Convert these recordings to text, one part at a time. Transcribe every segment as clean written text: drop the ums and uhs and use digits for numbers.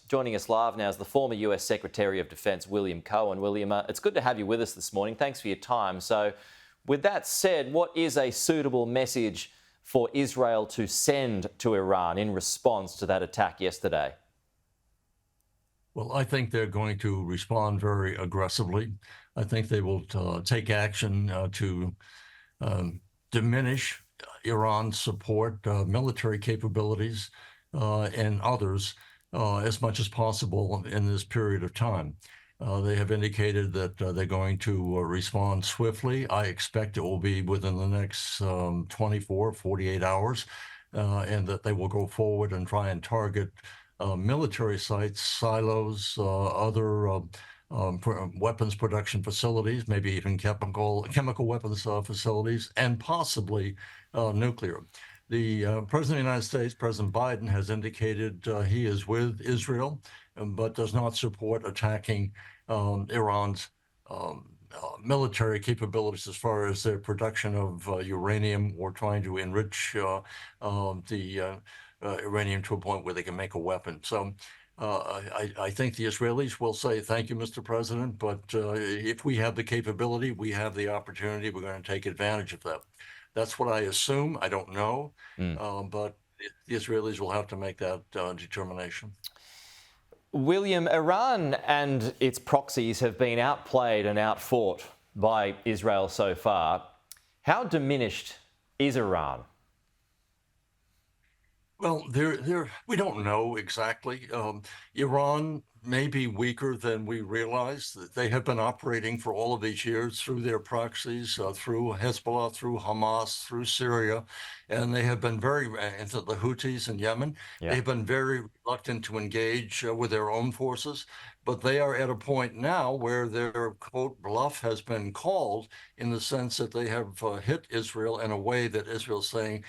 Joining us live now is the former US Secretary of Defence, William Cohen. William, it's good to have you with us this morning. Thanks for your time. So, with that said, what is a suitable message for Israel to send to Iran in response to that attack yesterday? Well, I think they're going to respond very aggressively. I think they will take action to diminish Iran's support, military capabilities, and others as much as possible in this period of time. They have indicated that they're going to respond swiftly. I expect it will be within the next 24, 48 hours, and that they will go forward and try and target military sites, silos, other weapons production facilities, maybe even chemical weapons facilities, and possibly nuclear. The President of the United States, President Biden, has indicated he is with Israel, but does not support attacking Iran's military capabilities as far as their production of uranium or trying to enrich the uranium to a point where they can make a weapon. So I think the Israelis will say, thank you, Mr. President, but if we have the capability, we have the opportunity, we're going to take advantage of that. That's what I assume. I don't know, but the Israelis will have to make that determination. William, Iran and its proxies have been outplayed and outfought by Israel so far. How diminished is Iran? Well, we don't know exactly. Iran may be weaker than we realize. They have been operating for all of these years through their proxies, through Hezbollah, through Hamas, through Syria, and they have been very, into the Houthis in Yemen, they've been very reluctant to engage with their own forces. But they are at a point now where their, quote, bluff has been called in the sense that they have hit Israel in a way that Israel's saying,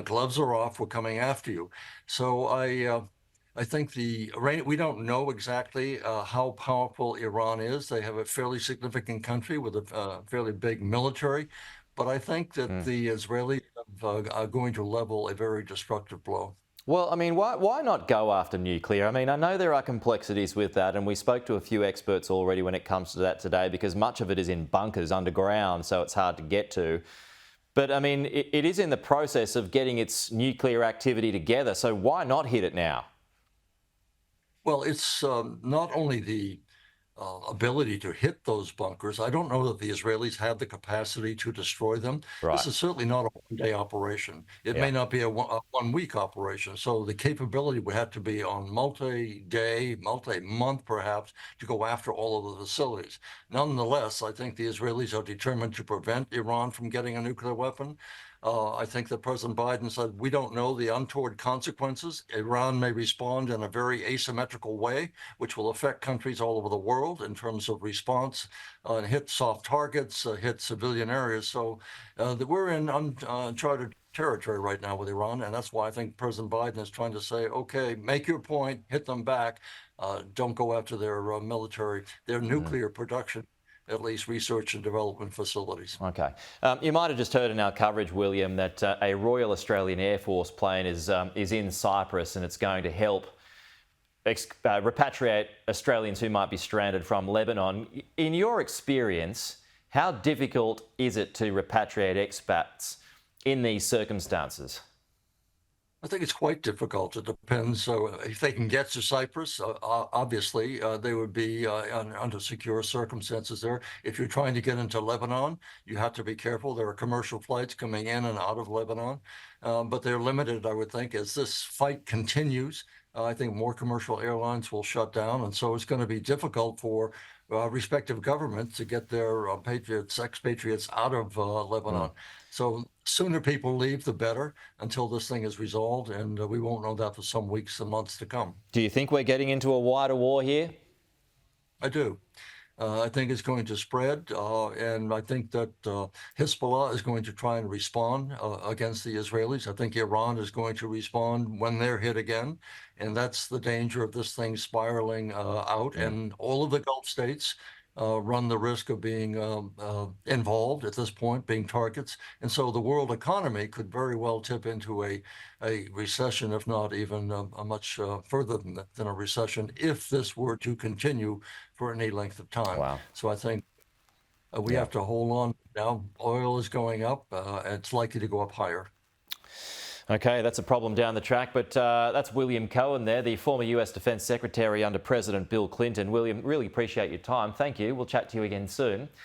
gloves are off, we're coming after you. So I think we don't know exactly how powerful Iran is. They have a fairly significant country with a fairly big military. But I think that the Israelis are going to level a very destructive blow. Well, I mean, why not go after nuclear? I mean, I know there are complexities with that, and we spoke to a few experts already when it comes to that today, because much of it is in bunkers underground, so it's hard to get to. But, I mean, it is in the process of getting its nuclear activity together, so why not hit it now? Well, it's not only the ability to hit those bunkers. I don't know that the Israelis have the capacity to destroy them. Right. This is certainly not a one-day operation. It may not be a one-week operation. So the capability would have to be on multi-day, multi-month perhaps, to go after all of the facilities. Nonetheless, I think the Israelis are determined to prevent Iran from getting a nuclear weapon. I think that President Biden said, we don't know the untoward consequences. Iran may respond in a very asymmetrical way, which will affect countries all over the world in terms of response, and hit soft targets, hit civilian areas. So we're in uncharted territory right now with Iran. And that's why I think President Biden is trying to say, okay, make your point, hit them back. Don't go after their military, their nuclear production, at least research and development facilities. Okay. You might have just heard in our coverage, William, that a Royal Australian Air Force plane is in Cyprus, and it's going to help repatriate Australians who might be stranded from Lebanon. In your experience, how difficult is it to repatriate expats in these circumstances? I think it's quite difficult. It depends. If they can get to Cyprus, obviously they would be under secure circumstances there. If you're trying to get into Lebanon, you have to be careful. There are commercial flights coming in and out of Lebanon, but they're limited, I would think, as this fight continues. I think more commercial airlines will shut down, and so it's going to be difficult for respective governments to get their expatriates out of Lebanon. So sooner people leave, the better, until this thing is resolved, and we won't know that for some weeks and months to come. Do you think we're getting into a wider war here? I do. I think it's going to spread, and I think that Hezbollah is going to try and respond against the Israelis. I think Iran is going to respond when they're hit again, and that's the danger of this thing spiraling out. And all of the Gulf states run the risk of being involved at this point, being targets. And so the world economy could very well tip into a recession, if not even a much further than a recession, if this were to continue for any length of time. Wow. So I think we Yeah. have to hold on. Now oil is going up. It's likely to go up higher. Okay, that's a problem down the track, but that's William Cohen there, the former US Defence Secretary under President Bill Clinton. William, really appreciate your time. Thank you. We'll chat to you again soon.